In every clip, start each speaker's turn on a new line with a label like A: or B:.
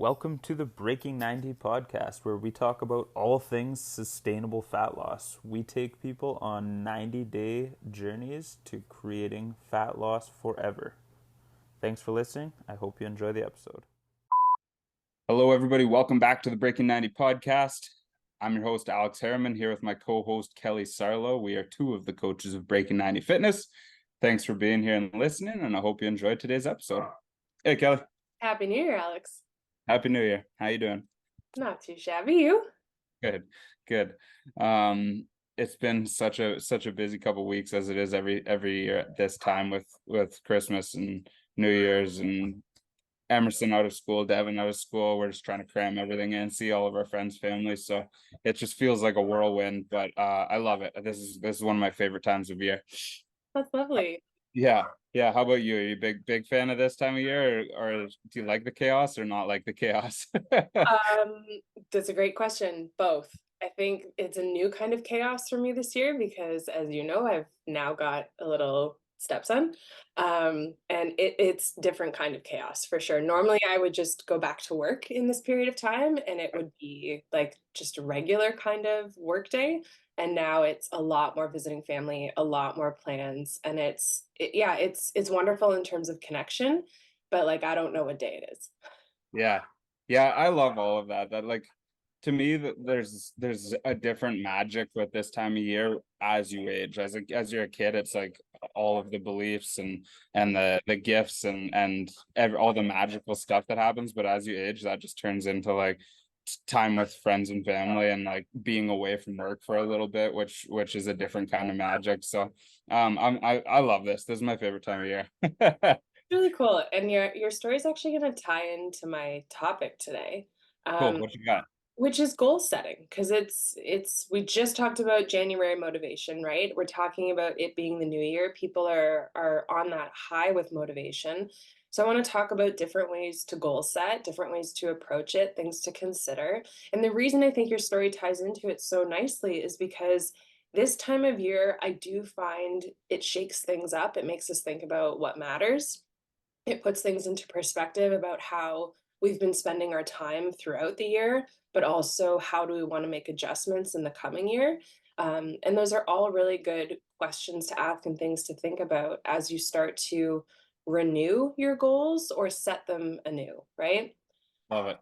A: Welcome to the Breaking 90 podcast, where we talk about all things sustainable fat loss. We take people on 90-day journeys to creating fat loss forever. Thanks for listening. I hope you enjoy the episode. Hello, everybody. Welcome back to the Breaking 90 podcast. I'm your host, Alex Harriman, here with my co-host, Kelly Sarlo. We are two of the coaches of Breaking 90 Fitness. Thanks for being here and listening, and I hope you enjoyed today's episode. Hey, Kelly.
B: Happy New Year, Alex.
A: Happy New Year. How you doing?
B: Not too shabby. You?
A: Good. It's been such a busy couple of weeks, as it is every year at this time with Christmas and New Year's and Emerson out of school, Devin out of school. We're just trying to cram everything in, see all of our friends, families. So it just feels like a whirlwind, but I love it. This is one of my favorite times of year.
B: That's lovely.
A: Yeah. How about you? Are you a big fan of this time of year, or do you like the chaos or not like the chaos?
B: That's a great question. Both. I think it's a new kind of chaos for me this year because, as you know, I've now got a little stepson, and it's different kind of chaos for sure. Normally, I would just go back to work in this period of time, and it would be like just a regular kind of work day. And now it's a lot more visiting family, a lot more plans, and it's wonderful in terms of connection, but like I don't know what day it is.
A: Yeah. I love all of that. That, like, to me, there's a different magic with this time of year as you age. As you're a kid, it's like all of the beliefs and the gifts and all the magical stuff that happens. But as you age, that just turns into like time with friends and family and like being away from work for a little bit, which is a different kind of magic. So I love this. This is my favorite time of year.
B: Really cool. And your story is actually going to tie into my topic today,
A: Cool.
B: um,
A: What you got?
B: which is goal setting. Because it's we just talked about January motivation, right? We're talking about it being the new year. People are on that high with motivation. So I want to talk about different ways to goal set, different ways to approach it, things to consider. And the reason I think your story ties into it so nicely is because this time of year, I do find it shakes things up. It makes us think about what matters. It puts things into perspective about how we've been spending our time throughout the year, but also how do we want to make adjustments in the coming year. And those are all really good questions to ask and things to think about as you start to renew your goals or set them anew, right?
A: Love it.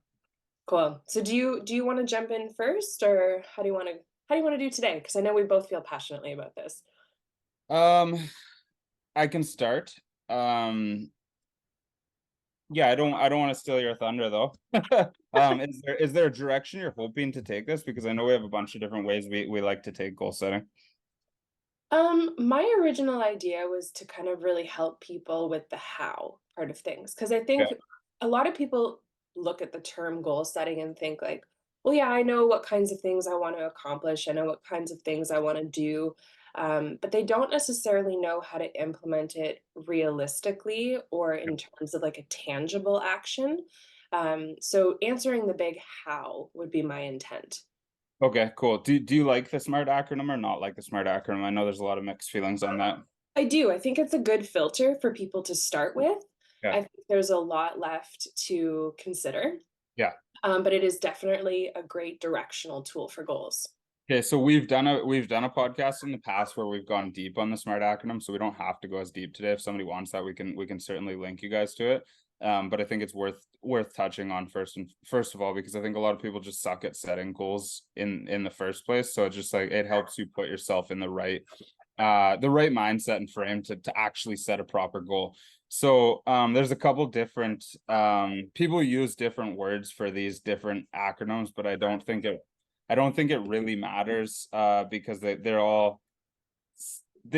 B: Cool. So do you want to jump in first, or how do you want to do today? Because I know we both feel passionately about this.
A: Um, I can start. Um, yeah, I don't want to steal your thunder though. Is there a direction you're hoping to take this? Because I know we have a bunch of different ways we like to take goal setting.
B: My original idea was to kind of really help people with the how part of things, because I
A: Yeah.
B: think a lot of people look at the term goal setting and think like, well, yeah, I know what kinds of things I want to accomplish. I know what kinds of things I want to do. But they don't necessarily know how to implement it realistically or in terms of like a tangible action. So answering the big how would be my intent.
A: Okay, cool. Do you like the SMART acronym or not like the SMART acronym? I know there's a lot of mixed feelings on that.
B: I do. I think it's a good filter for people to start with.
A: Yeah.
B: I think there's a lot left to consider,
A: Yeah.
B: but it is definitely a great directional tool for goals.
A: Okay, so we've done a podcast in the past where we've gone deep on the SMART acronym, so we don't have to go as deep today. If somebody wants that, we can certainly link you guys to it. But I think it's worth touching on first of all, because I think a lot of people just suck at setting goals in the first place. So it's just like it helps you put yourself in the right mindset and frame to actually set a proper goal. So there's a couple different people use different words for these different acronyms, but I don't think it really matters because they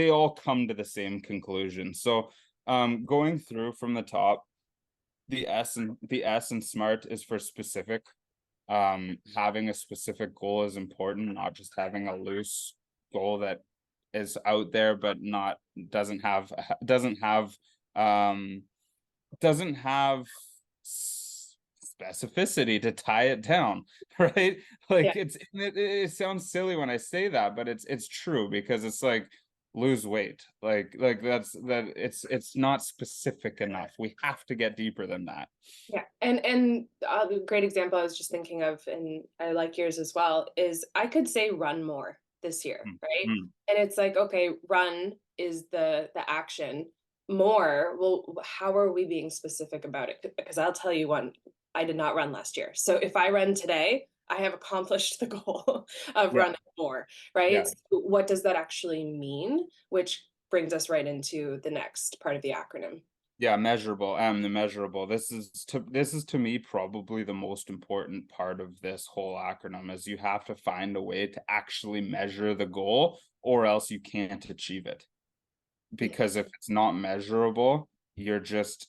A: all come to the same conclusion. So going through from the top, the S in SMART is for specific. Having a specific goal is important, not just having a loose goal that is out there but not doesn't have um doesn't have specificity to tie it down, right?
B: Yeah.
A: Like it sounds silly when I say that, but it's true, because it's like lose weight. Like it's not specific enough. We have to get deeper than that.
B: Yeah, and a great example I was just thinking of, and I like yours as well, is I could say run more this year,
A: Mm,
B: right?
A: mm.
B: And it's like, okay, run is the action. More, well, how are we being specific about it? Because I'll tell you one, I did not run last year. So if I run today, I have accomplished the goal of
A: Yeah,
B: running more, right?
A: yeah.
B: So what does that actually mean? Which brings us right into the next part of the acronym.
A: Yeah, measurable. The measurable. This is to me probably the most important part of this whole acronym is you have to find a way to actually measure the goal or else you can't achieve it.
B: Yeah.
A: Because if it's not measurable, you're just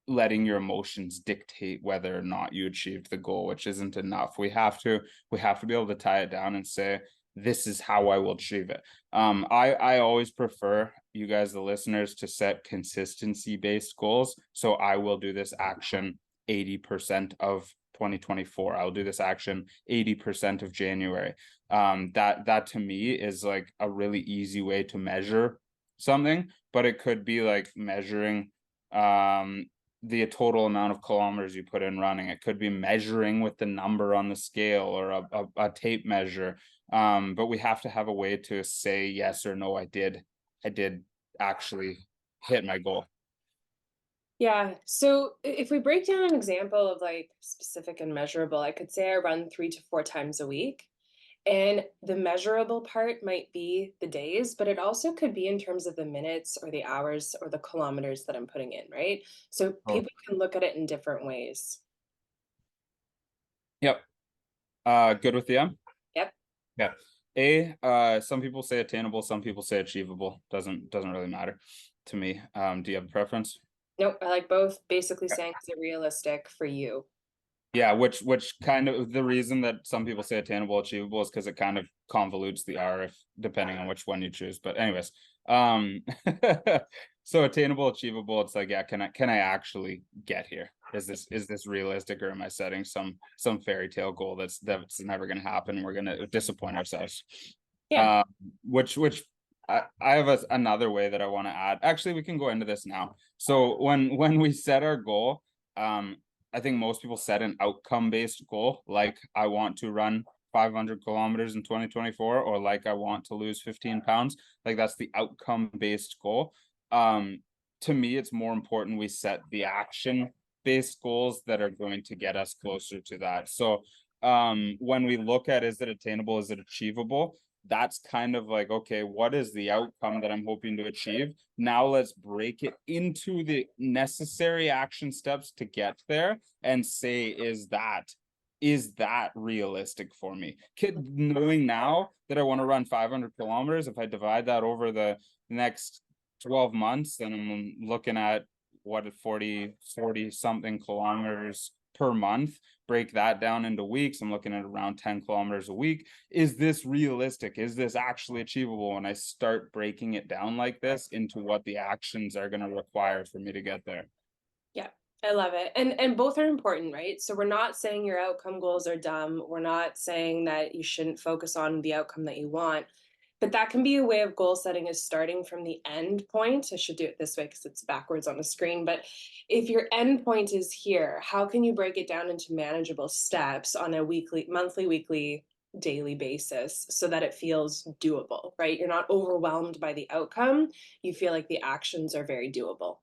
A: letting your emotions dictate whether or not you achieved the goal, which isn't enough. We have to be able to tie it down and say, this is how I will achieve it. I always prefer you guys, the listeners, to set consistency based goals. So I will do this action 80% of 2024. I'll do this action 80% of January. That to me is like a really easy way to measure something, but it could be like measuring um the total amount of kilometers you put in running. It could be measuring with the number on the scale or a tape measure. But we have to have a way to say yes or no, I did actually hit my goal.
B: Yeah. So if we break down an example of like specific and measurable, I could say I run 3 to 4 times a week. And the measurable part might be the days, but it also could be in terms of the minutes or the hours or the kilometers that I'm putting in, right? So
A: Oh,
B: people can look at it in different ways.
A: yep. Good with the M?
B: Yep.
A: Yeah. Some people say attainable, some people say achievable. Doesn't really matter to me. Do you have a preference?
B: Nope. I like both. Basically saying, is it realistic for you?
A: Yeah, which kind of the reason that some people say attainable, achievable is because it kind of convolutes the R if depending on which one you choose. But anyways, um, so attainable, achievable, it's like, yeah, can I actually get here? Is this realistic, or am I setting some fairy tale goal that's never gonna happen? We're gonna disappoint ourselves.
B: Yeah.
A: Um, which I have another way that I want to add. Actually, we can go into this now. So when we set our goal, I think most people set an outcome based goal, like I want to run 500 kilometers in 2024, or like I want to lose 15 pounds. Like that's the outcome based goal. Um, to me, it's more important we set the action based goals that are going to get us closer to that. So when we look at, is it attainable, is it achievable, that's kind of like, okay, what is the outcome that I'm hoping to achieve? Now let's break it into the necessary action steps to get there and say, is that realistic for me? Knowing now that I want to run 500 kilometers, if I divide that over the next 12 months, then I'm looking at what, 40 something kilometers per month. Break that down into weeks, I'm looking at around 10 kilometers a week. Is this realistic? Is this actually achievable? When I start breaking it down like this into what the actions are going to require for me to get there.
B: Yeah, I love it. And both are important, right? So we're not saying your outcome goals are dumb. We're not saying that you shouldn't focus on the outcome that you want. But that can be a way of goal setting is starting from the end point. I should do it this way because it's backwards on the screen. But if your end point is here, how can you break it down into manageable steps on a weekly, monthly, weekly, daily basis so that it feels doable, right? You're not overwhelmed by the outcome. You feel like the actions are very doable.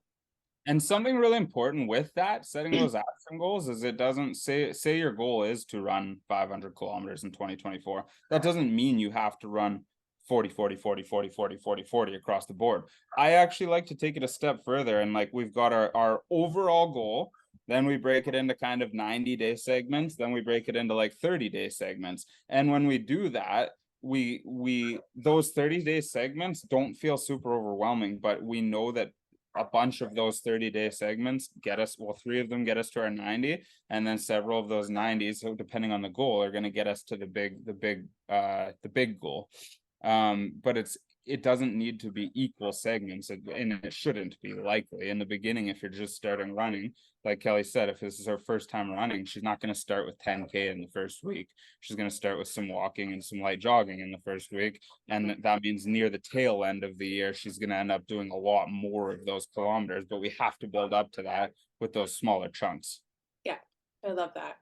A: And something really important with that, setting those action goals, is it doesn't say your goal is to run 500 kilometers in 2024. That doesn't mean you have to run 40, 40, 40, 40, 40, 40, 40 across the board. I actually like to take it a step further, and like we've got our overall goal, then we break it into kind of 90-day segments, then we break it into like 30-day segments. And when we do that, we those 30-day segments don't feel super overwhelming, but we know that a bunch of those 30-day segments get us, well, 3 of them get us to our 90, and then several of those 90s, so depending on the goal, are going to get us to the big goal. But it doesn't need to be equal segments, and it shouldn't be likely in the beginning. If you're just starting running, like Kelly said, if this is her first time running, she's not going to start with 10K in the first week. She's going to start with some walking and some light jogging in the first week. And that means near the tail end of the year, she's going to end up doing a lot more of those kilometers, but we have to build up to that with those smaller chunks.
B: Yeah, I love that.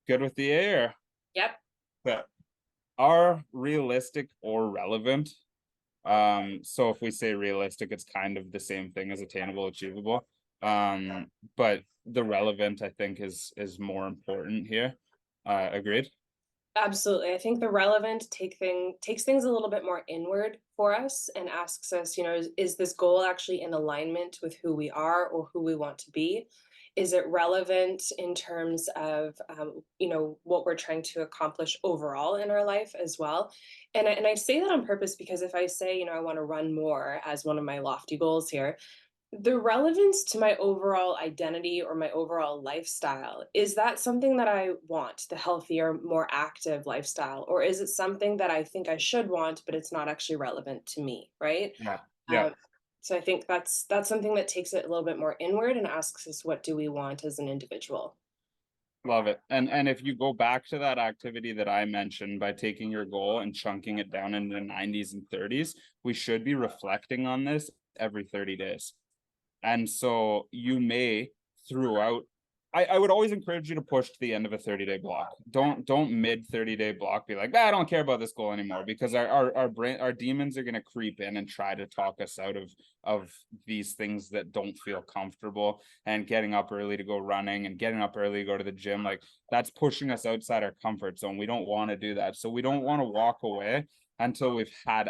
A: Good with the air.
B: Yep.
A: But are realistic or relevant. So if we say realistic, it's kind of the same thing as attainable, achievable. But the relevant, I think, is more important here. Agreed?
B: Absolutely. I think the relevant takes things a little bit more inward for us and asks us, is this goal actually in alignment with who we are or who we want to be? Is it relevant in terms of, what we're trying to accomplish overall in our life as well? And I say that on purpose because if I say, I want to run more as one of my lofty goals here, the relevance to my overall identity or my overall lifestyle, is that something that I want, the healthier, more active lifestyle? Or is it something that I think I should want, but it's not actually relevant to me, right?
A: Yeah. Yeah.
B: Um, so I think that's something that takes it a little bit more inward and asks us, what do we want as an individual?
A: Love it. And if you go back to that activity that I mentioned, by taking your goal and chunking it down into the 90s and 30s, we should be reflecting on this every 30 days. And so you may throughout, I would always encourage you to push to the end of a 30-day block. Don't mid 30-day block be like, I don't care about this goal anymore, because our brain, our demons are going to creep in and try to talk us out of these things that don't feel comfortable. And getting up early to go running and getting up early to go to the gym, like that's pushing us outside our comfort zone. We don't want to do that. So we don't want to walk away until we've had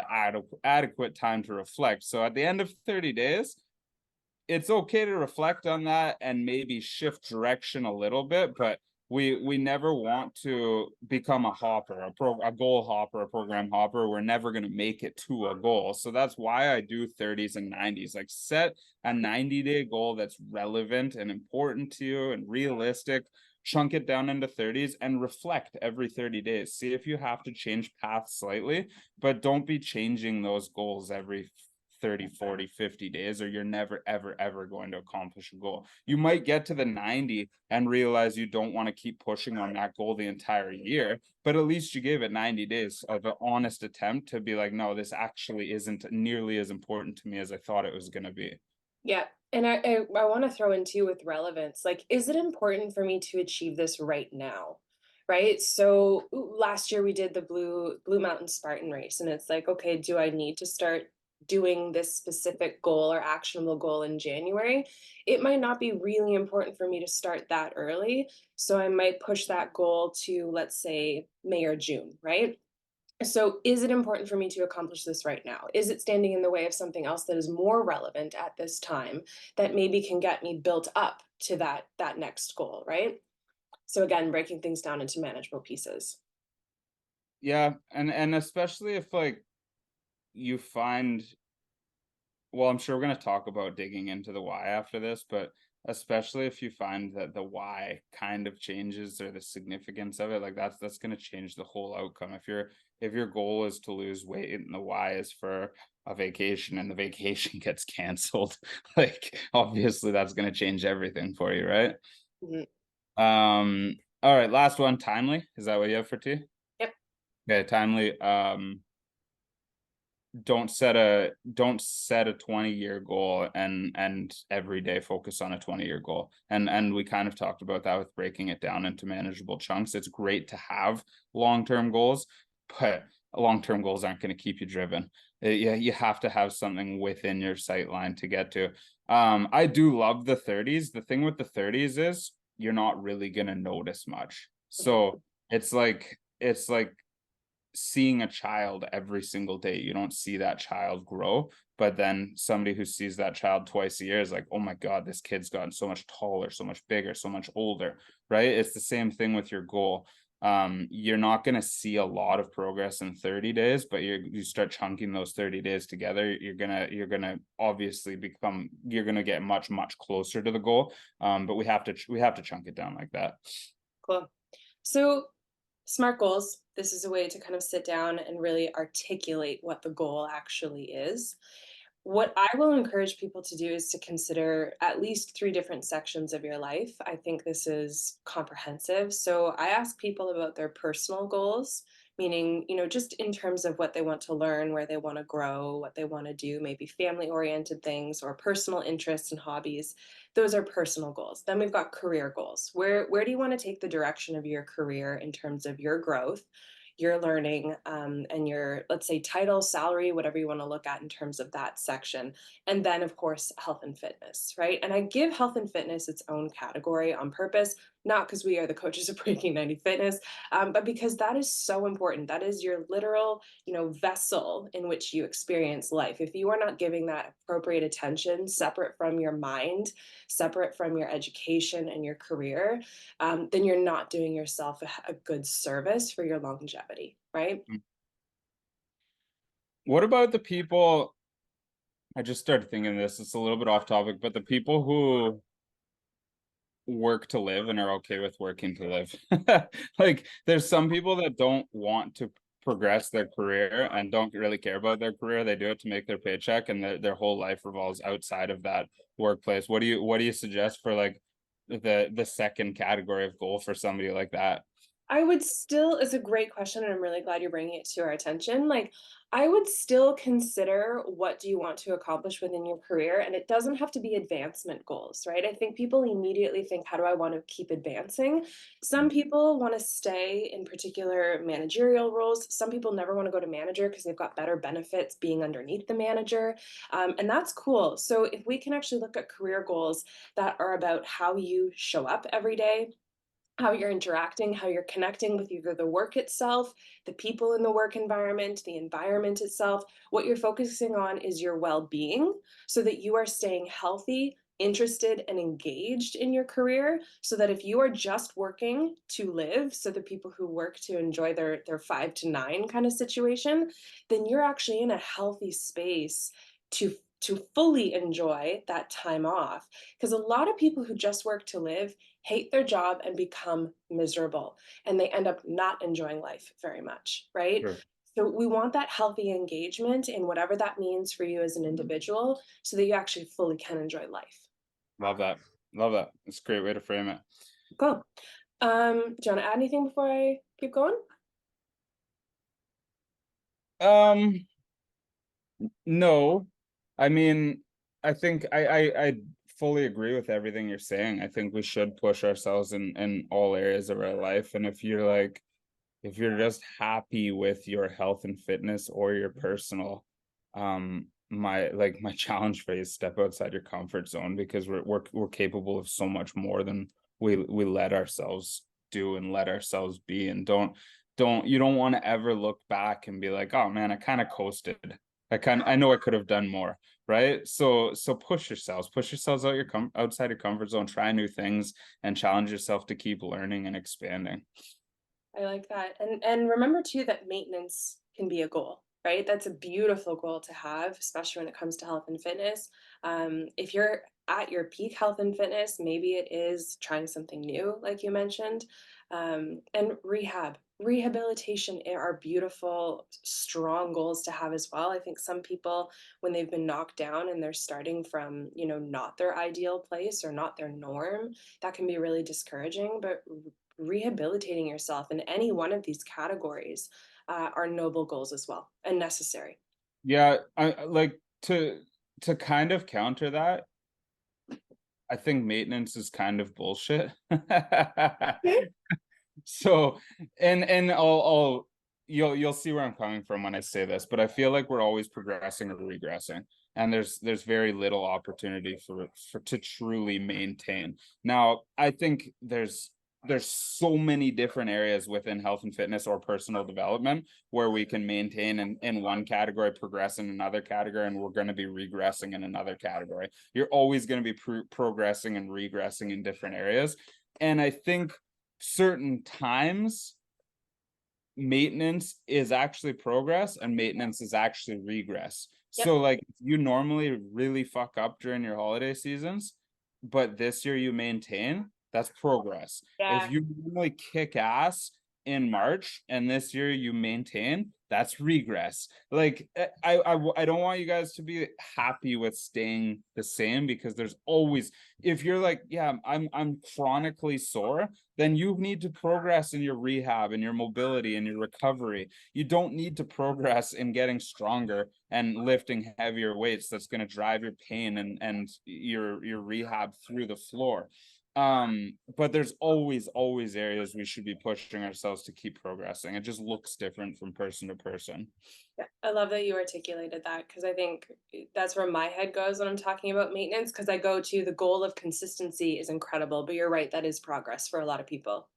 A: adequate time to reflect. So at the end of 30 days, it's okay to reflect on that and maybe shift direction a little bit, but we never want to become a hopper, a goal hopper, a program hopper. We're never going to make it to a goal. So that's why I do 30s and 90s. Like, set a 90-day goal that's relevant and important to you and realistic. Chunk it down into 30s and reflect every 30 days. See if you have to change path slightly, but don't be changing those goals every 30, 40, 50 days, or you're never, ever going to accomplish a goal. You might get to the 90 and realize you don't want to keep pushing on that goal the entire year, but at least you gave it 90 days of an honest attempt to be like, no, this actually isn't nearly as important to me as I thought it was going to be.
B: Yeah. And I want to throw in too with relevance, like, is it important for me to achieve this right now? Right. So last year we did the Blue Mountain Spartan race, and it's like, okay, do I need to start doing this specific goal or actionable goal in January? It might not be really important for me to start that early. So I might push that goal to, let's say, May or June, right? So is it important for me to accomplish this right now? Is it standing in the way of something else that is more relevant at this time that maybe can get me built up to that next goal, right? So again, breaking things down into manageable pieces.
A: Yeah, and especially if like you find, well, I'm sure we're going to talk about digging into the why after this, but especially if you find that the why kind of changes, or the significance of it, like that's going to change the whole outcome. If your goal is to lose weight and the why is for a vacation, and the vacation gets canceled, like obviously that's going to change everything for you, right?
B: Mhm.
A: All right, last one. Timely, is that what you have for T?
B: Yep.
A: Okay, timely. Don't set a 20-year goal and every day focus on a 20-year goal. And we kind of talked about that with breaking it down into manageable chunks. It's great to have long-term goals, but long-term goals aren't going to keep you driven. You have to have something within your sight line to get to. I do love the 30s. The thing with the 30s is you're not really going to notice much. So it's like seeing a child every single day. You don't see that child grow, but then somebody who sees that child twice a year is like, oh my God, this kid's gotten so much taller, so much bigger, so much older, right? It's the same thing with your goal. You're not going to see a lot of progress in 30 days, but you start chunking those 30 days together, you're gonna obviously you're gonna get much closer to the goal. But we have to chunk it down like that.
B: Cool. So SMART goals. This is a way to kind of sit down and really articulate what the goal actually is. What I will encourage people to do is to consider at least three different sections of your life. I think this is comprehensive. So I ask people about their personal goals, meaning, just in terms of what they want to learn, where they want to grow, what they want to do, maybe family oriented things or personal interests and hobbies. Those are personal goals. Then we've got career goals. Where do you want to take the direction of your career in terms of your growth? Your learning, and your, let's say, title, salary, whatever you want to look at in terms of that section. And then, of course, health and fitness, right? And I give health and fitness its own category on purpose, not because we are the coaches of Breaking 90 Fitness, but because that is so important. That is your literal, vessel in which you experience life. If you are not giving that appropriate attention, separate from your mind, separate from your education and your career, then you're not doing yourself a good service for your longevity, right?
A: What about the people? I just started thinking this. It's a little bit off topic, but the people who work to live and are okay with working to live. Like there's some people that don't want to progress their career and don't really care about their career. They do it to make their paycheck, and their whole life revolves outside of that workplace. What do you suggest for like the second category of goal for somebody like that?
B: I would still, it's a great question, and I'm really glad you're bringing it to our attention. Like, I would still consider what do you want to accomplish within your career, and it doesn't have to be advancement goals, right? I think people immediately think, how do I want to keep advancing? Some people want to stay in particular managerial roles. Some people never want to go to manager because they've got better benefits being underneath the manager, and that's cool. So if we can actually look at career goals that are about how you show up every day, how you're interacting, how you're connecting with either the work itself, the people in the work environment, the environment itself. What you're focusing on is your well being so that you are staying healthy, interested, and engaged in your career. So that if you are just working to live, so the people who work to enjoy their 5 to 9 kind of situation, then you're actually in a healthy space to fully enjoy that time off. Because a lot of people who just work to live hate their job and become miserable, and they end up not enjoying life very much, right?
A: Sure.
B: So we want that healthy engagement in whatever that means for you as an individual so that you actually fully can enjoy life.
A: Love that. Love that. It's a great way to frame it.
B: Cool. Do you want to add anything before I keep going?
A: Um, no, I mean, I think I fully agree with everything you're saying. I think we should push ourselves in all areas of our life. And if you're just happy with your health and fitness or your personal, my challenge for you is step outside your comfort zone, because we're capable of so much more than we let ourselves do and let ourselves be. And don't want to ever look back and be like, oh man, I kind of coasted. I know I could have done more, right? So push yourselves outside your comfort zone, try new things, and challenge yourself to keep learning and expanding.
B: I like that. And remember too that maintenance can be a goal, right? That's a beautiful goal to have, especially when it comes to health and fitness. If you're at your peak health and fitness, maybe it is trying something new, like you mentioned, and rehabilitation are beautiful, strong goals to have as well. I think some people, when they've been knocked down and they're starting from, not their ideal place or not their norm, that can be really discouraging. But rehabilitating yourself in any one of these categories are noble goals as well and necessary.
A: Yeah, I like to kind of counter that. I think maintenance is kind of bullshit.
B: Okay.
A: So, and I'll you'll see where I'm coming from when I say this, but I feel like we're always progressing or regressing, and there's very little opportunity for to truly maintain. Now, I think there's so many different areas within health and fitness or personal development where we can maintain in one category, progress in another category, and we're going to be regressing in another category. You're always going to be progressing and regressing in different areas. And I think certain times maintenance is actually progress and maintenance is actually regress.
B: Yep.
A: So like you normally really fuck up during your holiday seasons, but this year you maintain, that's progress. If
B: Yeah.
A: you normally kick ass in March and this year you maintain, that's regress. Like I don't want you guys to be happy with staying the same, because there's always, if you're like, yeah, I'm chronically sore, then you need to progress in your rehab and your mobility and your recovery. You don't need to progress in getting stronger and lifting heavier weights. That's going to drive your pain and your rehab through the floor. But there's always areas we should be pushing ourselves to keep progressing. It just looks different from person to person.
B: Yeah, I love that you articulated that because I think that's where my head goes when I'm talking about maintenance. Because I go to the goal of consistency is incredible, but you're right, that is progress for a lot of people.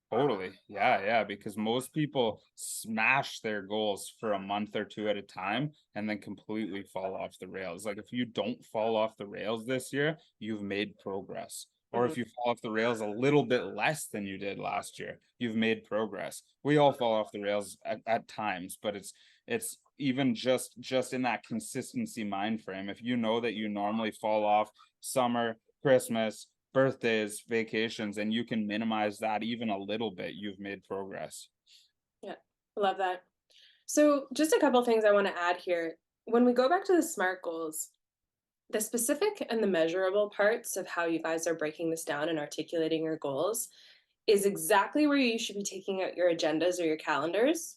A: Totally. Yeah, because most people smash their goals for a month or two at a time and then completely fall off the rails. Like if you don't fall off the rails this year, you've made progress. Or
B: Mhm.
A: if you fall off the rails a little bit less than you did last year, you've made progress. We all fall off the rails at times, but it's even just in that consistency mind frame. If you know that you normally fall off summer, Christmas, birthdays, vacations, and you can minimize that even a little bit, you've made progress.
B: Yeah, love that. So, just a couple things I want to add here. When we go back to the SMART goals, the specific and the measurable parts of how you guys are breaking this down and articulating your goals is exactly where you should be taking out your agendas or your calendars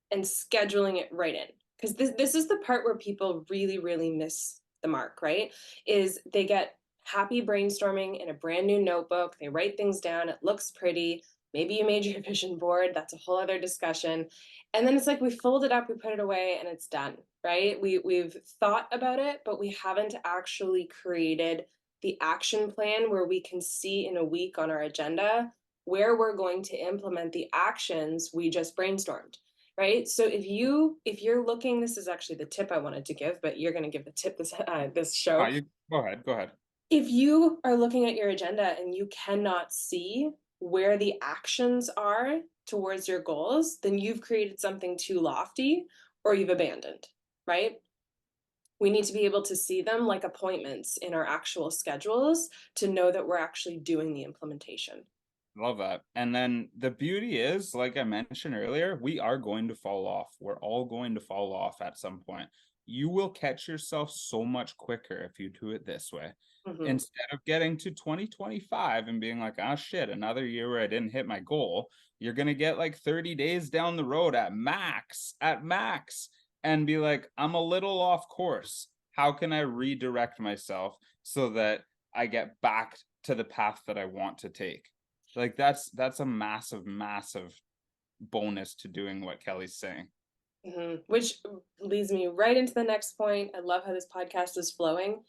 B: and scheduling it right in. Because this is the part where people really miss the mark, right? Is they get happy brainstorming in a brand new notebook, they write things down, it looks pretty. Maybe you made your vision board, that's a whole other discussion. And then it's like we fold it up, we put it away, and it's done, right? We've thought about it, but we haven't actually created the action plan where we can see in a week on our agenda where we're going to implement the actions we just brainstormed, right? So if you're looking, this is actually the tip I wanted to give, but you're going to give the tip this show.
A: You go ahead, go ahead.
B: If you are looking at your agenda and you cannot see where the actions are towards your goals, then you've created something too lofty or you've abandoned, right? We need to be able to see them like appointments in our actual schedules to know that we're actually doing the implementation.
A: Love that. And then the beauty is, like I mentioned earlier, we are going to fall off. We're all going to fall off at some point. You will catch yourself so much quicker if you do it this way.
B: Mhm.
A: Instead of getting to 2025 and being like, oh shit, another year where I didn't hit my goal, you're going to get like 30 days down the road at max, and be like, I'm a little off course. How can I redirect myself so that I get back to the path that I want to take? Like that's a massive bonus to doing what Kelly's saying.
B: Which leads me right into the next point. I love how this podcast is flowing.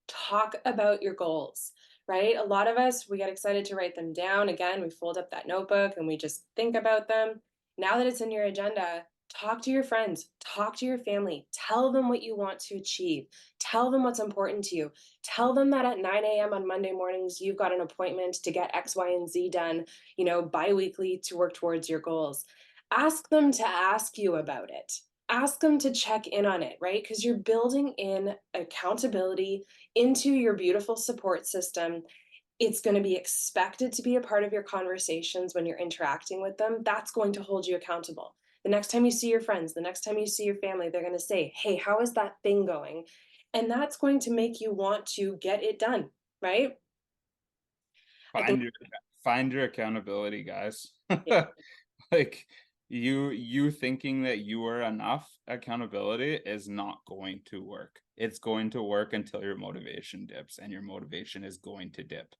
B: Talk about your goals, right? A lot of us, we get excited to write them down. Again, we fold up that notebook and we just think about them. Now that it's in your agenda, talk to your friends, talk to your family, tell them what you want to achieve, tell them what's important to you. Tell them that at 9 a.m. on Monday mornings, you've got an appointment to get X, Y, and Z done, bi-weekly to work towards your goals. Ask them to ask you about it. Ask them to check in on it, right? Because you're building in accountability into your beautiful support system. It's going to be expected to be a part of your conversations when you're interacting with them. That's going to hold you accountable. The next time you see your friends, the next time you see your family, they're going to say, hey, how is that thing going? And that's going to make you want to get it done, right? I think,
A: Find your find your accountability, guys.
B: yeah.
A: Like you thinking that you are enough accountability is not going to work. It's going to work until your motivation dips, and your motivation is going to dip.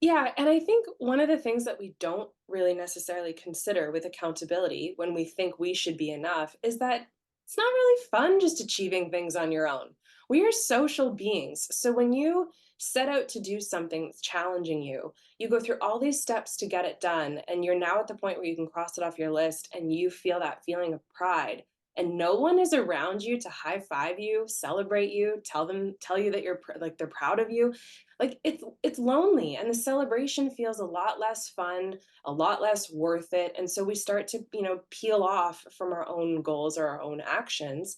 B: Yeah, and I think one of the things that we don't really necessarily consider with accountability when we think we should be enough is that it's not really fun just achieving things on your own. We are social beings. So when you set out to do something that's challenging you, you go through all these steps to get it done, and you're now at the point where you can cross it off your list and you feel that feeling of pride. And no one is around you to high five you, celebrate you, tell you that like they're proud of you. Like it's lonely, and the celebration feels a lot less fun, a lot less worth it, and so we start to peel off from our own goals or our own actions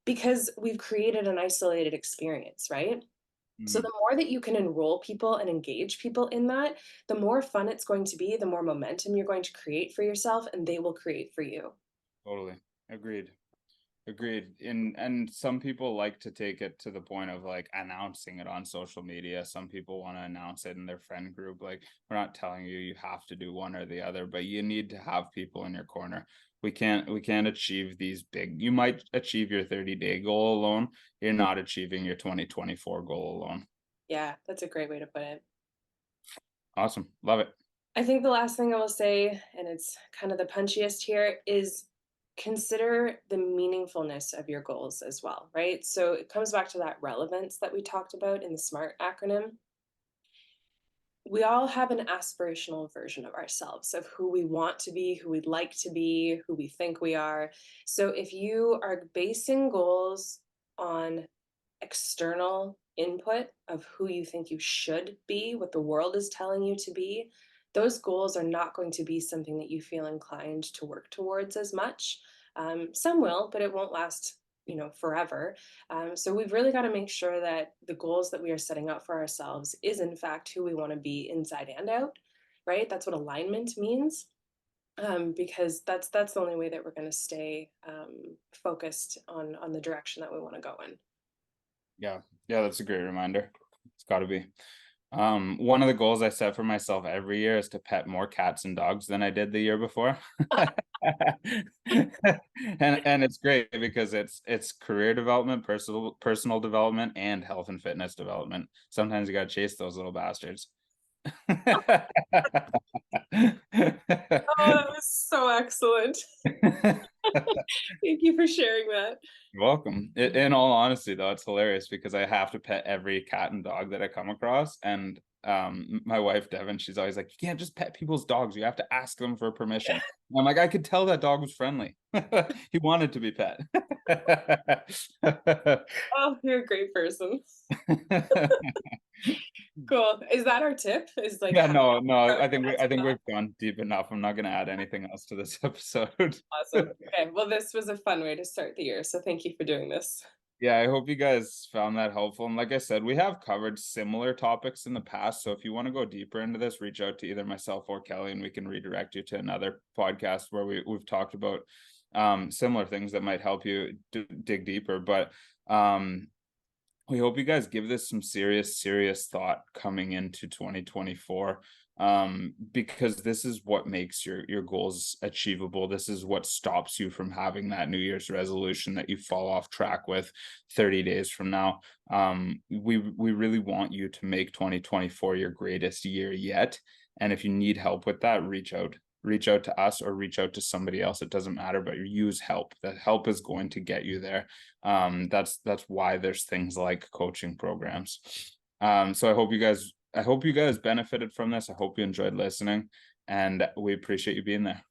B: because we've created an isolated experience, right? So
A: Mhm.
B: the more that you can enroll people and engage people in that, the more fun it's going to be, the more momentum you're going to create for yourself, and they will create for you.
A: Totally. Agreed. Agreed. And some people like to take it to the point of like announcing it on social media. Some people want to announce it in their friend group. Like, we're not telling you you have to do one or the other, but you need to have people in your corner. We can't achieve these big. You might achieve your 30-day goal alone. You're not achieving your 2024 goal alone.
B: Yeah, that's a great way to put it.
A: Awesome. Love it.
B: I think the last thing I will say, and it's kind of the punchiest here, is consider the meaningfulness of your goals as well, right? So it comes back to that relevance that we talked about in the SMART acronym. We all have an aspirational version of ourselves, of who we want to be, who we'd like to be, who we think we are. So if you are basing goals on external input of who you think you should be, what the world is telling you to be, those goals are not going to be something that you feel inclined to work towards as much. Some will, but it won't last, forever. So we've really got to make sure that the goals that we are setting out for ourselves is in fact who we want to be inside and out, right? That's what alignment means. Because that's the only way that we're going to stay focused on the direction that we want to go in.
A: Yeah. Yeah, that's a great reminder. It's got to be. One of the goals I set for myself every year is to pet more cats and dogs than I did the year before. And it's great because it's career development, personal development, and health and fitness development. Sometimes you gotta chase those little bastards.
B: Oh, that was so excellent. Thank you for sharing that.
A: You're welcome. In all honesty, though, it's hilarious because I have to pet every cat and dog that I come across. And my wife, Devin, she's always like, you can't just pet people's dogs. You have to ask them for permission. And I'm like, I could tell that dog was friendly. He wanted to be pet.
B: Oh, you're a great person. Cool. Is that our tip? Is like
A: Yeah,
B: how
A: no.
B: approach
A: I
B: cats and
A: think
B: dogs?
A: we've gone deep enough. I'm not gonna add anything else to this episode.
B: Awesome. Okay. Well, this was a fun way to start the year. So thank you for doing this.
A: Yeah, I hope you guys found that helpful. And like I said, we have covered similar topics in the past. So if you want to go deeper into this, reach out to either myself or Kelly, and we can redirect you to another podcast where we've talked about similar things that might help you dig deeper. But we hope you guys give this some serious thought coming into 2024, because this is what makes your goals achievable. This is what stops you from having that New Year's resolution that you fall off track with 30 days from now. We really want you to make 2024 your greatest year yet, and if you need help with that, reach out to us or reach out to somebody else. It doesn't matter, but use help. That help is going to get you there. That's why there's things like coaching programs. So I hope you guys benefited from this. I hope you enjoyed listening, and we appreciate you being there.